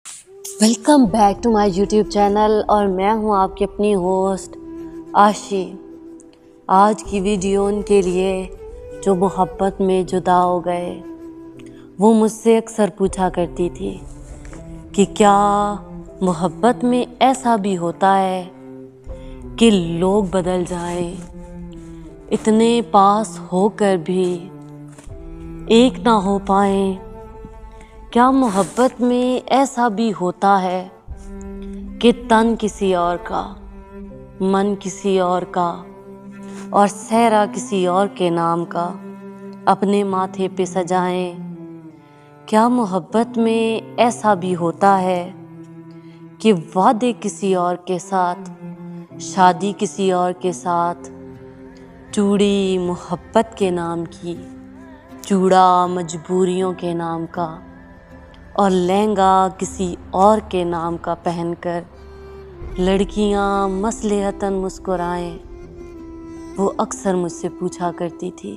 Welcome back to my YouTube channel और मैं हूं आपकी अपनी होस्ट आशी। आज की वीडियो उनके लिए जो मोहब्बत में जुदा हो गए। वो मुझसे अक्सर पूछा करती थी कि क्या मोहब्बत में ऐसा भी होता है कि लोग बदल जाएं, इतने पास होकर भी एक ना हो पाएं। क्या मोहब्बत में ऐसा भी होता है कि तन किसी और का, मन किसी और का और सेहरा किसी और के नाम का अपने माथे पे सजाएं। क्या मोहब्बत में ऐसा भी होता है कि वादे किसी और के साथ, शादी किसी और के साथ, चूड़ी मोहब्बत के नाम की, चूड़ा मजबूरियों के नाम का और लहंगा किसी और के नाम का पहनकर लड़कियां मसलहतन मुस्कुराएं। वो अक्सर मुझसे पूछा करती थी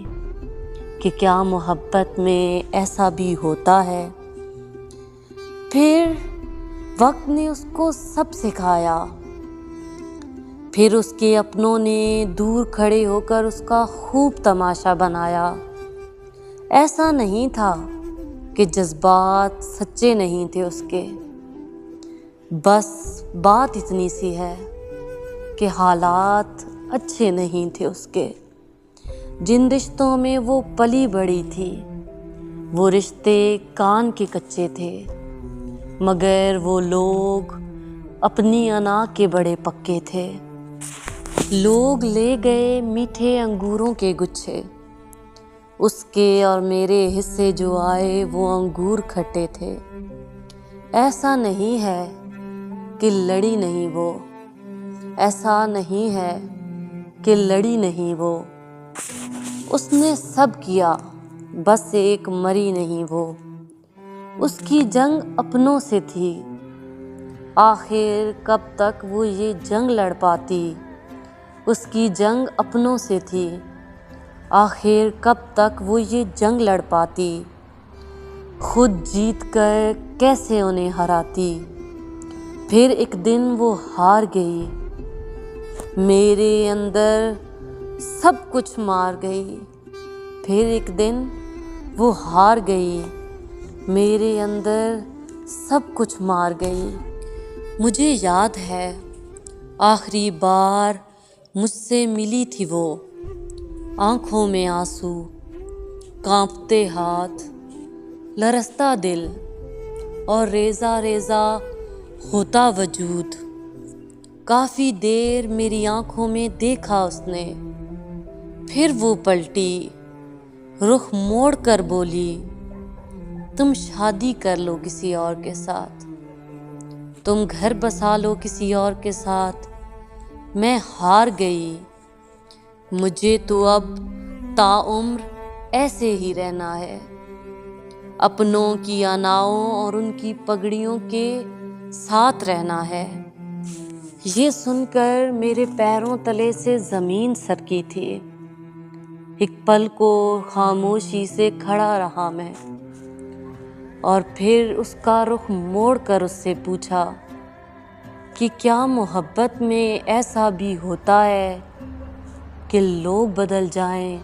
कि क्या मोहब्बत में ऐसा भी होता है। फिर वक्त ने उसको सब सिखाया। फिर उसके अपनों ने दूर खड़े होकर उसका खूब तमाशा बनाया। ऐसा नहीं था कि जज्बात सच्चे नहीं थे उसके, बस बात इतनी सी है कि हालात अच्छे नहीं थे उसके। जिन रिश्तों में वो पली बड़ी थी वो रिश्ते कान के कच्चे थे, मगर वो लोग अपनी अना के बड़े पक्के थे। लोग ले गए मीठे अंगूरों के गुच्छे, उसके और मेरे हिस्से जो आए वो अंगूर खट्टे थे। ऐसा नहीं है कि लड़ी नहीं वो, ऐसा नहीं है कि लड़ी नहीं वो। उसने सब किया, बस एक मरी नहीं वो। उसकी जंग अपनों से थी, आखिर कब तक वो ये जंग लड़ पाती। उसकी जंग अपनों से थी, आखिर कब तक वो ये जंग लड़ पाती। खुद जीत कर कैसे उन्हें हराती। फिर एक दिन वो हार गई, मेरे अंदर सब कुछ मार गई। फिर एक दिन वो हार गई, मेरे अंदर सब कुछ मार गई। मुझे याद है आखिरी बार मुझसे मिली थी वो, आँखों में आंसू, कांपते हाथ, लरसता दिल और रेजा रेजा होता वजूद। काफ़ी देर मेरी आँखों में देखा उसने, फिर वो पलटी, रुख मोड़ कर बोली, तुम शादी कर लो किसी और के साथ, तुम घर बसा लो किसी और के साथ। मैं हार गई, मुझे तो अब ताउम्र ऐसे ही रहना है, अपनों की अनाओं और उनकी पगड़ियों के साथ रहना है। ये सुनकर मेरे पैरों तले से ज़मीन सरकी थी। एक पल को खामोशी से खड़ा रहा मैं और फिर उसका रुख मोड़ कर उससे पूछा कि क्या मोहब्बत में ऐसा भी होता है कि लोग बदल जाएं।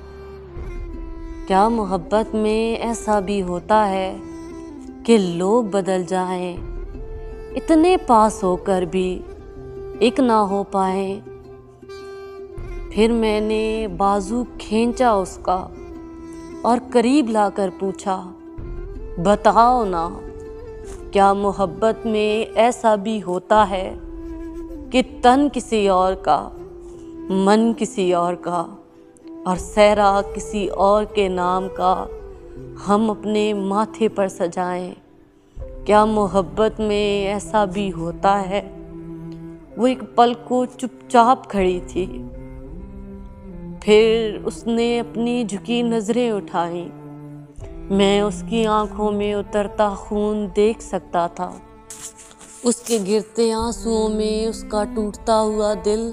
क्या मोहब्बत में ऐसा भी होता है कि लोग बदल जाएं, इतने पास होकर भी एक ना हो पाए। फिर मैंने बाजू खींचा उसका और करीब लाकर पूछा, बताओ ना, क्या मोहब्बत में ऐसा भी होता है कि तन किसी और का, मन किसी और का और सेहरा किसी और के नाम का हम अपने माथे पर सजाएं। क्या मोहब्बत में ऐसा भी होता है। वो एक पल को चुपचाप खड़ी थी, फिर उसने अपनी झुकी नज़रें उठाई। मैं उसकी आंखों में उतरता खून देख सकता था, उसके गिरते आंसुओं में उसका टूटता हुआ दिल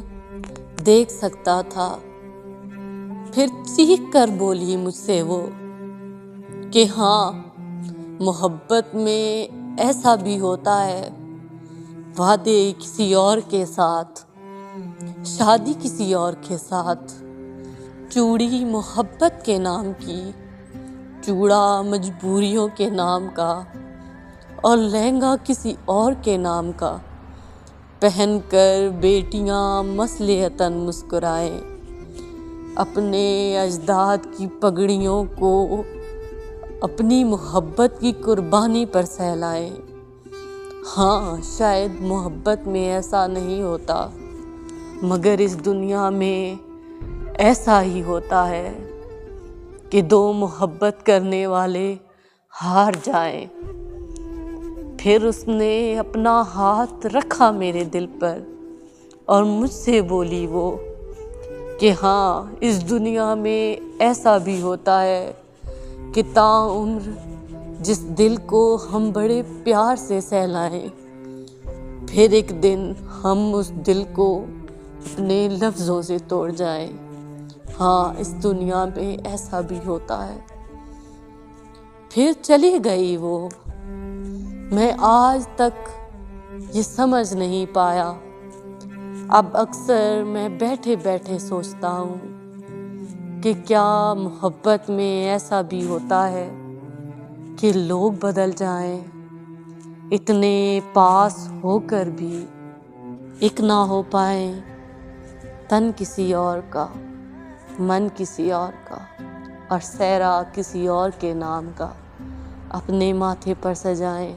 देख सकता था। फिर चीख कर बोली मुझसे वो कि हाँ, मोहब्बत में ایسا بھی ہوتا ہے، وعدے کسی اور کے ساتھ، شادی کسی اور کے ساتھ، چوڑی محبت کے نام کی، چوڑا مجبوریوں کے نام کا، اور لہنگا کسی اور کے نام کا، پہن کر بیٹیاں مصلحتاً مسکرائیں، اپنے اجداد کی پگڑیوں کو اپنی محبت کی قربانی پر سہلائیں۔ ہاں، شاید محبت میں ایسا نہیں ہوتا، مگر اس دنیا میں ایسا ہی ہوتا ہے کہ دو محبت کرنے والے ہار جائیں۔ پھر اس نے اپنا ہاتھ رکھا میرے دل پر اور مجھ سے بولی وہ کہ ہاں، اس دنیا میں ایسا بھی ہوتا ہے کہ تاعمر جس دل کو ہم بڑے پیار سے سہلائیں، پھر ایک دن ہم اس دل کو اپنے لفظوں سے توڑ جائیں۔ ہاں، اس دنیا میں ایسا بھی ہوتا ہے۔ پھر چلی گئی وہ، میں آج تک یہ سمجھ نہیں پایا۔ اب اکثر میں بیٹھے بیٹھے سوچتا ہوں کہ کیا محبت میں ایسا بھی ہوتا ہے کہ لوگ بدل جائیں، اتنے پاس ہو کر بھی ایک نہ ہو پائیں، تن کسی اور کا، من کسی اور کا، اور صحرا کسی اور کے نام کا اپنے ماتھے پر سجائیں۔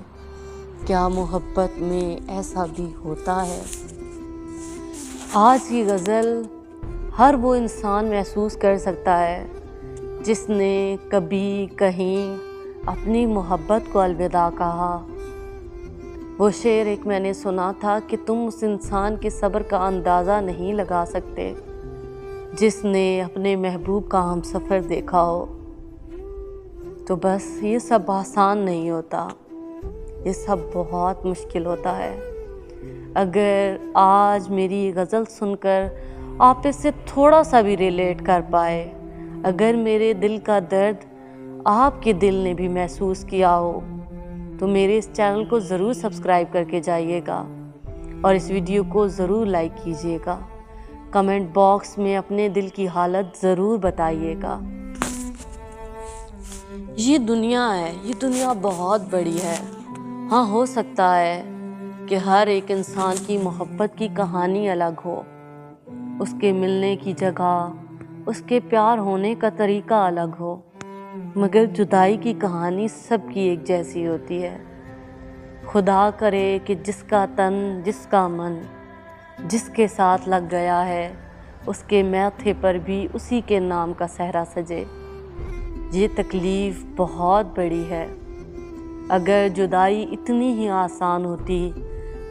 کیا محبت میں ایسا بھی ہوتا ہے؟ آج کی غزل ہر وہ انسان محسوس کر سکتا ہے جس نے کبھی کہیں اپنی محبت کو الوداع کہا۔ وہ شعر ایک میں نے سنا تھا کہ تم اس انسان کے صبر کا اندازہ نہیں لگا سکتے جس نے اپنے محبوب کا ہم سفر دیکھا ہو۔ تو بس یہ سب آسان نہیں ہوتا، یہ سب بہت مشکل ہوتا ہے۔ اگر آج میری غزل سن کر آپ اس سے تھوڑا سا بھی ریلیٹ کر پائے، اگر میرے دل کا درد آپ کے دل نے بھی محسوس کیا ہو، تو میرے اس چینل کو ضرور سبسکرائب کر کے جائیے گا اور اس ویڈیو کو ضرور لائک کیجیے گا۔ کمنٹ باکس میں اپنے دل کی حالت ضرور بتائیے گا۔ یہ دنیا ہے، یہ دنیا بہت بڑی ہے۔ ہاں، ہو سکتا ہے کہ ہر ایک انسان کی محبت کی کہانی الگ ہو، اس کے ملنے کی جگہ، اس کے پیار ہونے کا طریقہ الگ ہو، مگر جدائی کی کہانی سب کی ایک جیسی ہوتی ہے۔ خدا کرے کہ جس کا تن، جس کا من، جس کے ساتھ لگ گیا ہے، اس کے ماتھے پر بھی اسی کے نام کا صحرا سجے۔ یہ تکلیف بہت بڑی ہے۔ اگر جدائی اتنی ہی آسان ہوتی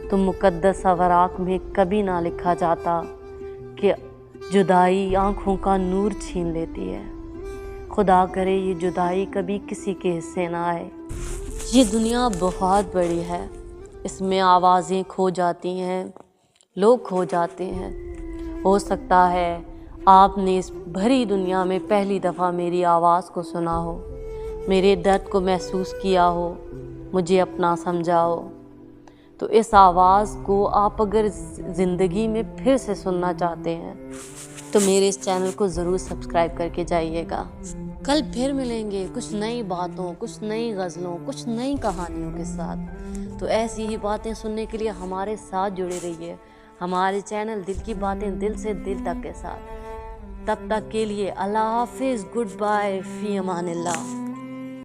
تو مقدس اوراق میں کبھی نہ لکھا جاتا کہ جدائی آنکھوں کا نور چھین لیتی ہے۔ خدا کرے یہ جدائی کبھی کسی کے حصے نہ آئے۔ یہ دنیا بہت بڑی ہے، اس میں آوازیں کھو جاتی ہیں، لوگ کھو جاتے ہیں۔ ہو سکتا ہے آپ نے اس بھری دنیا میں پہلی دفعہ میری آواز کو سنا ہو، میرے درد کو محسوس کیا ہو، مجھے اپنا سمجھا ہو۔ تو اس آواز کو آپ اگر زندگی میں پھر سے سننا چاہتے ہیں تو میرے اس چینل کو ضرور سبسکرائب کر کے جائیے گا۔ کل پھر ملیں گے کچھ نئی باتوں، کچھ نئی غزلوں، کچھ نئی کہانیوں کے ساتھ۔ تو ایسی ہی باتیں سننے کے لیے ہمارے ساتھ جڑے رہیے، ہمارے چینل دل کی باتیں دل سے دل تک کے ساتھ۔ تب تک کے لیے اللہ حافظ، گڈ بائے، فی امان اللہ۔